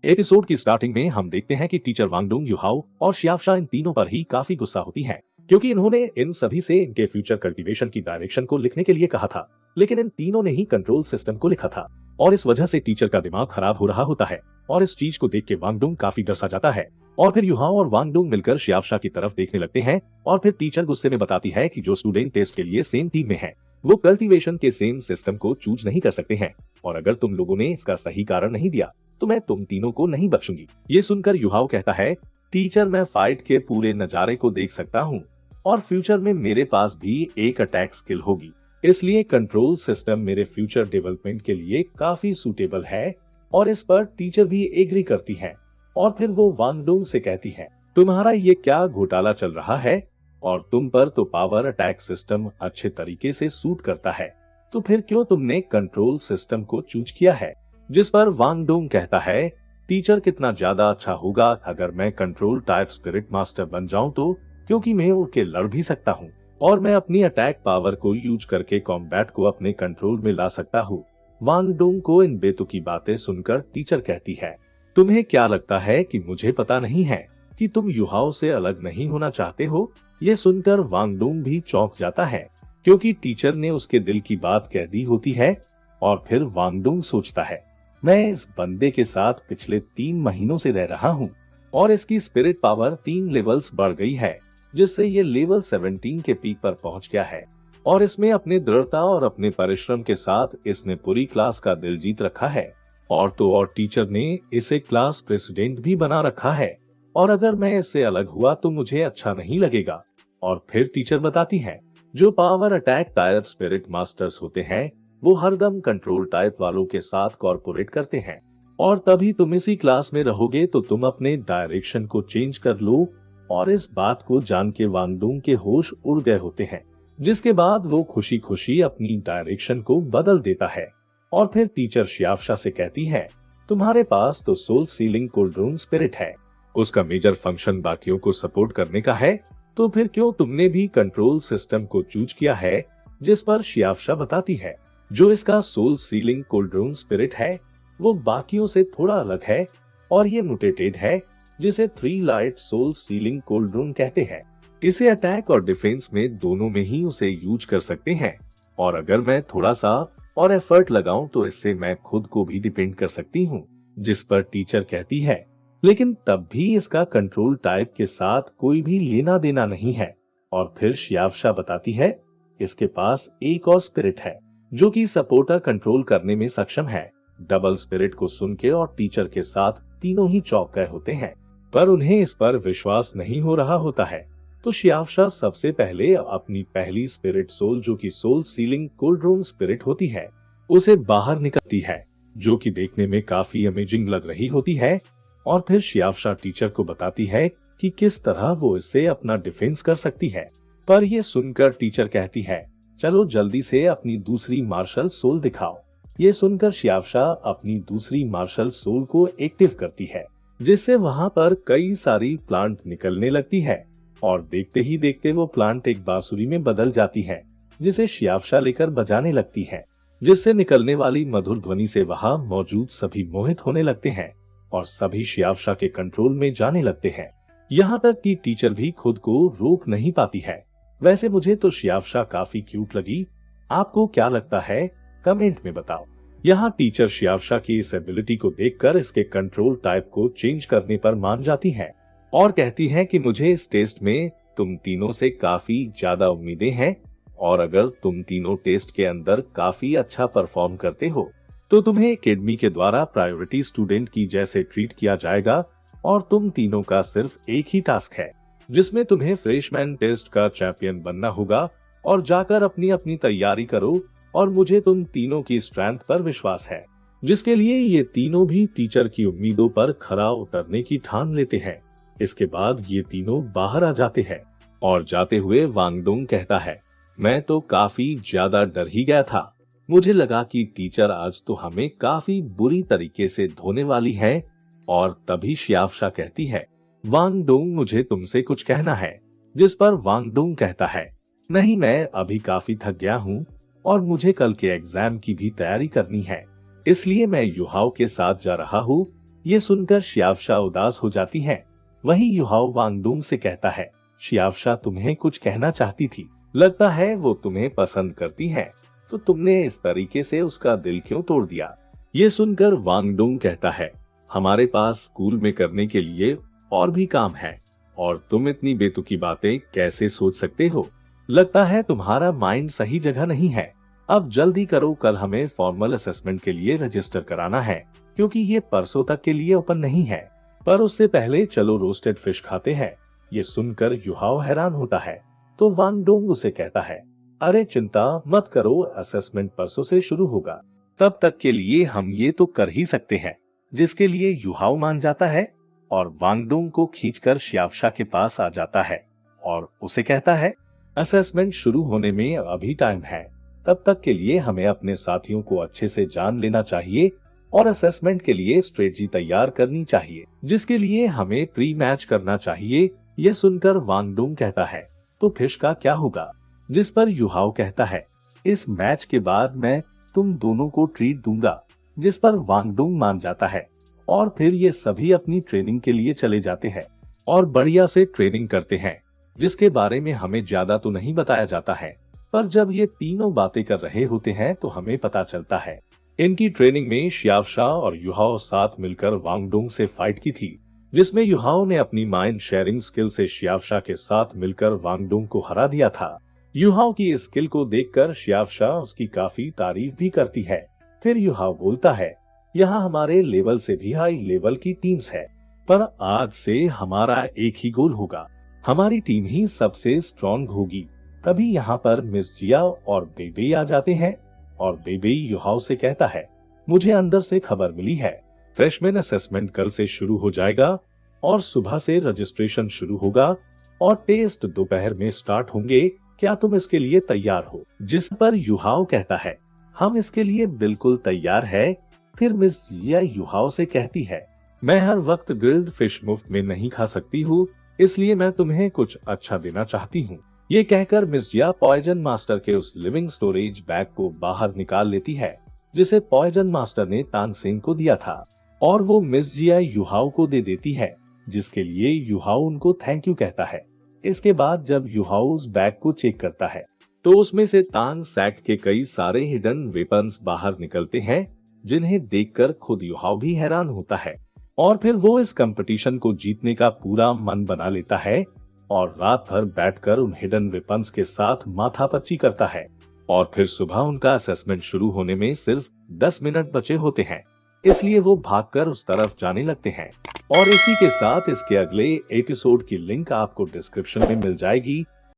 Episode की starting में हम देखते हैं कि टीचर वांगडोंग, युहाओ और शियाफशा इन तीनों पर ही काफी गुस्सा होती हैं, क्योंकि इन्होंने इन सभी से इनके फ्यूचर कल्टीवेशन की डायरेक्शन को लिखने के लिए कहा था, लेकिन इन तीनों ने ही कंट्रोल सिस्टम को लिखा था और इस वजह से टीचर का दिमाग खराब हो रहा होता है। और इस चीज को देख के वांगडोंग काफी डर सा जाता है और फिर युहाओ और वांगडोंग मिलकर शियाफशा की तरफ देखने लगते हैं और फिर टीचर गुस्से में बताती है कि जो स्टूडेंट टेस्ट के लिए सेम टीम में है वो कल्टीवेशन के सेम सिस्टम को चूज नहीं कर सकते हैं, और अगर तुम लोगों ने इसका सही कारण नहीं दिया तो मैं तुम तीनों को नहीं बख्शूंगी। ये सुनकर युहाओ कहता है, टीचर मैं फाइट के पूरे नजारे को देख सकता हूँ और फ्यूचर में मेरे पास भी एक अटैक स्किल होगी, इसलिए कंट्रोल सिस्टम मेरे फ्यूचर डेवलपमेंट के लिए काफी सूटेबल है। और इस पर टीचर भी एग्री करती है और फिर वो वांगडोंग से कहती है, तुम्हारा ये क्या घोटाला चल रहा है, और तुम पर तो पावर अटैक सिस्टम अच्छे तरीके से सूट करता है, तो फिर क्यों तुमने कंट्रोल सिस्टम को चूज किया है। जिस पर वांगडोंग कहता है, टीचर कितना ज्यादा अच्छा होगा अगर मैं कंट्रोल टाइप स्पिरिट मास्टर बन जाऊं तो, क्योंकि मैं उड़ के लड़ भी सकता हूं और मैं अपनी अटैक पावर को यूज करके कॉम्बैट को अपने कंट्रोल में ला सकता हूं। वांगडोंग को इन बेतुकी बातें सुनकर टीचर कहती है, तुम्हें क्या लगता है कि मुझे पता नहीं है कि तुम युहाओ से अलग नहीं होना चाहते हो। ये सुनकर वांगडोंग भी चौंक जाता है, क्योंकि टीचर ने उसके दिल की बात कह दी होती है। और फिर वांगडोंग सोचता है, मैं इस बंदे के साथ पिछले 3 महीनों से रह रहा हूँ और इसकी स्पिरिट पावर 3 लेवल्स बढ़ गई है, जिससे ये लेवल 17 के पीक पर पहुंच गया है। और इसमें अपने दृढ़ता और अपने परिश्रम के साथ इसने पूरी क्लास का दिल जीत रखा है, और तो और टीचर ने इसे क्लास प्रेसिडेंट भी बना रखा है, और अगर मैं इससे अलग हुआ तो मुझे अच्छा नहीं लगेगा। और फिर टीचर बताती है, जो power attack type spirit masters होते हैं वो हरदम कंट्रोल टाइप वालों के साथ कॉर्पोरेट करते हैं, और तभी तुम इसी क्लास में रहोगे तो तुम अपने डायरेक्शन को चेंज कर लो। और इस बात को जान के वांगडोंग के होश उड़ गए होते हैं, जिसके बाद वो खुशी खुशी अपनी डायरेक्शन को बदल देता है। और फिर टीचर शियाफशा से कहती है, तुम्हारे पास तो सोल सीलिंग कोल्ड्रोन स्पिरिट है, उसका मेजर फंक्शन बाकियों को सपोर्ट करने का है, तो फिर क्यों तुमने भी कंट्रोल सिस्टम को चूज किया है। जिस पर शियाफशा बताती है, जो इसका सोल सीलिंग कोल्ड्रोन स्पिरिट है वो बाकियों से थोड़ा अलग है और ये म्यूटेटेड है, जिसे 3 लाइट सोल सीलिंग कोल्ड्रोन कहते हैं। इसे अटैक और डिफेंस में दोनों में ही उसे यूज कर सकते हैं, और अगर मैं थोड़ा सा और एफर्ट लगाऊं तो इससे मैं खुद को भी डिपेंड कर सकती हूँ। जिस पर टीचर कहती है, लेकिन तब भी इसका कंट्रोल टाइप के साथ कोई भी लेना देना नहीं है। और फिर शियाफशा बताती है, इसके पास एक और स्पिरिट है जो कि सपोर्टर कंट्रोल करने में सक्षम है। डबल स्पिरिट को सुन के और टीचर के साथ तीनों ही चौंक गए होते हैं, पर उन्हें इस पर विश्वास नहीं हो रहा होता है। तो शियाफशा सबसे पहले अपनी पहली स्पिरिट सोल, जो कि सोल सीलिंग कोल्ड्रोन स्पिरिट होती है, उसे बाहर निकलती है, जो कि देखने में काफी अमेजिंग लग रही होती है। और फिर शियाफशा टीचर को बताती है कि किस तरह वो इससे अपना डिफेंस कर सकती है। पर ये सुनकर टीचर कहती है, चलो जल्दी से अपनी दूसरी मार्शल सोल दिखाओ। ये सुनकर शियाफशा अपनी दूसरी मार्शल सोल को एक्टिव करती है, जिससे वहां पर कई सारी प्लांट निकलने लगती है, और देखते ही देखते वो प्लांट एक बांसुरी में बदल जाती है, जिसे शियाफशा लेकर बजाने लगती है, जिससे निकलने वाली मधुर ध्वनि से वहां मौजूद सभी मोहित होने लगते हैं और सभी शियाफशा के कंट्रोल में जाने लगते हैं। यहाँ तक कि टीचर भी खुद को रोक नहीं पाती है। वैसे मुझे तो शियाफशा काफी क्यूट लगी, आपको क्या लगता है कमेंट में बताओ। यहाँ टीचर शियाफशा की इस एबिलिटी को देखकर इसके कंट्रोल टाइप को चेंज करने पर मान जाती है और कहती है कि मुझे इस टेस्ट में तुम तीनों से काफी ज्यादा उम्मीदें हैं, और अगर तुम तीनों टेस्ट के अंदर काफी अच्छा परफॉर्म करते हो तो तुम्हें एकेडमी के द्वारा प्रायोरिटी स्टूडेंट की जैसे ट्रीट किया जाएगा। और तुम तीनों का सिर्फ एक ही टास्क है, जिसमें तुम्हें फ्रेशमैन टेस्ट का चैंपियन बनना होगा, और जाकर अपनी अपनी तैयारी करो। और मुझे तुम तीनों की स्ट्रेंथ पर विश्वास है, जिसके लिए ये तीनों भी टीचर की उम्मीदों पर खरा उतरने की ठान लेते हैं। इसके बाद ये तीनों बाहर आ जाते हैं, और जाते हुए वांगडोंग कहता है, मैं तो काफी ज्यादा डर ही गया था, मुझे लगा कि टीचर आज तो हमें काफी बुरी तरीके से धोने वाली है। और तभी शियाफशा कहती है, वांगडोंग मुझे तुमसे कुछ कहना है। जिस पर वांगडोंग कहता है, नहीं मैं अभी काफी थक गया हूँ और मुझे कल के एग्जाम की भी तैयारी करनी है, इसलिए मैं युहाओ के साथ जा रहा हूँ। ये सुनकर शियावशा उदास हो जाती है। वहीं युहाओ वांगडोंग से कहता है, शियावशा तुम्हें कुछ कहना चाहती थी, लगता है वो तुम्हें पसंद करती है, तो तुमने इस तरीके से उसका दिल क्यों तोड़ दिया। ये सुनकर वांगडोंग कहता है, हमारे पास स्कूल में करने के लिए और भी काम है और तुम इतनी बेतुकी बातें कैसे सोच सकते हो। लगता है तुम्हारा माइंड सही जगह नहीं है। अब जल्दी करो, कल हमें फॉर्मल असेसमेंट के लिए रजिस्टर कराना है, क्योंकि ये परसों तक के लिए ओपन नहीं है। पर उससे पहले चलो रोस्टेड फिश खाते हैं। ये सुनकर युहाओ हैरान होता है, तो वांगडोंग उसे कहता है, अरे चिंता मत करो, असेसमेंट परसों से शुरू होगा, तब तक के लिए हम ये तो कर ही सकते हैं। जिसके लिए युहाओ मान जाता है और वांगडोंग को खींचकर शियावशा के पास आ जाता है और उसे कहता है, असेसमेंट शुरू होने में अभी टाइम है, तब तक के लिए हमें अपने साथियों को अच्छे से जान लेना चाहिए और असेसमेंट के लिए स्ट्रेटजी तैयार करनी चाहिए, जिसके लिए हमें प्री मैच करना चाहिए। यह सुनकर वांगडोंग कहता है, तो फिश का क्या होगा। जिस पर युहाओ कहता है, इस मैच के बाद मैं तुम दोनों को ट्रीट दूंगा। जिस पर वांगडोंग मान जाता है और फिर ये सभी अपनी ट्रेनिंग के लिए चले जाते हैं और बढ़िया से ट्रेनिंग करते हैं, जिसके बारे में हमें ज्यादा तो नहीं बताया जाता है। पर जब ये तीनों बातें कर रहे होते हैं तो हमें पता चलता है इनकी ट्रेनिंग में शियावशा और युहाओ साथ मिलकर वांगडोंग से फाइट की थी, जिसमें युहाओ ने अपनी माइंड शेयरिंग स्किल से शियावशा के साथ मिलकर वांगडोंग को हरा दिया था। युहाओ की इस स्किल को देखकर शियावशा उसकी काफी तारीफ भी करती है। फिर युहाओ बोलता है, यहाँ हमारे लेवल से भी हाई लेवल की टीम्स है, पर आज से हमारा एक ही गोल होगा, हमारी टीम ही सबसे स्ट्रॉन्ग होगी। तभी यहाँ पर मिस जिया और बेबे आ जाते हैं और बेबे युहाओ से कहता है, मुझे अंदर से खबर मिली है, फ्रेशमैन असेसमेंट कल से शुरू हो जाएगा और सुबह से रजिस्ट्रेशन शुरू होगा और टेस्ट दोपहर में स्टार्ट होंगे, क्या तुम इसके लिए तैयार हो। जिस पर युहाओ कहता है, हम इसके लिए बिल्कुल तैयार है। फिर मिस जिया युहाओ से कहती है, मैं हर वक्त ग्रिल्ड फिश मुफ्त में नहीं खा सकती हूँ, इसलिए मैं तुम्हें कुछ अच्छा देना चाहती हूँ। ये कहकर मिस जिया पॉइजन मास्टर के उस लिविंग स्टोरेज बैग को बाहर निकाल लेती है, जिसे पॉइजन मास्टर ने तानसेन को दिया था, और वो मिस जिया युहाओ को दे देती है, जिसके लिए युहाओ उनको थैंक यू कहता है। इसके बाद जब युहाओ उस बैग को चेक करता है तो उसमें से तांग सैक के कई सारे हिडन वेपन्स बाहर निकलते हैं, जिन्हें देखकर खुद युहाओ भी हैरान होता है। और फिर वो इस कंपटीशन को जीतने का पूरा मन बना लेता है और रात भर बैठकर उन हिडन वेपन्स के साथ माथापच्ची करता है। और फिर सुबह उनका असेसमेंट शुरू होने में सिर्फ 10 मिनट बचे होते हैं, इसलिए वो भागकर उस तरफ जाने लगते हैं। और इसी के साथ इसके अगले एपिसोड की लिंक आपको डिस्क्रिप्शन में मिल जाएगी।